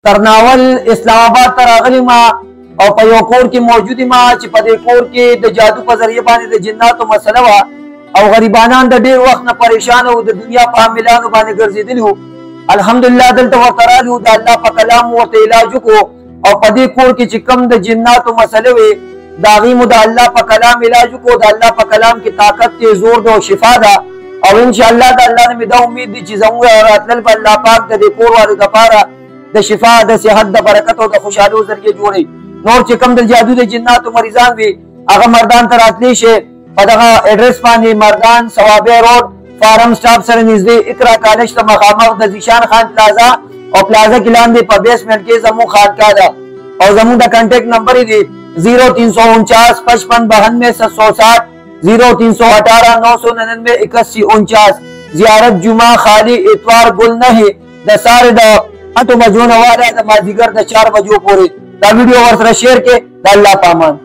ترناول اسلام آباد ته راغلی ما او په یو کور کې موجود ما چې په دې کور کې د جادو په ذریعه باندې د جناتو مسله وه او غریبانان د ډېر وخت نه پریشان او د دنیا په حاملانو باندې ګرځېدلي وو. الحمدلله دلته ورته راغلي د الله په کلام ورته علاج وکړو او په دې کور کې چې کوم د جناتو مسلې وې د هغې مو د الله په کلام علاج وکړو. د الله په کلام کې طاقت دی، زور ده او شفا ده او انشاءالله د الله نه مې دا امید دی چې زموږ راتلل به الله پاک د دې کور والو دپاره د شفا، د صحت، د برکت او د خوشحالو ذریعه جوړوي. نور چې کوم د جادو د جناتو مریضان وي هغه مردان ته راتلی شي په دغه ایډرس باندې مردان صوابع روډ فارم سټاپ سره نږدې اقرا کالج ته مخامخ د ذیشان خان پلازا او پلازا کې لاندې په بیسمنټ کې زموږ خانقاه ده او زموږ د کانټیکټ نمبر دی 0349 55 92 760 0318 999 8149. زیارت جمعه خالی اتوار گل نه د ساره د 8 بجو نه واله د مازیګر د 4 بجو پورې. دا ویډیو ورسره شیر کې د الله پامان.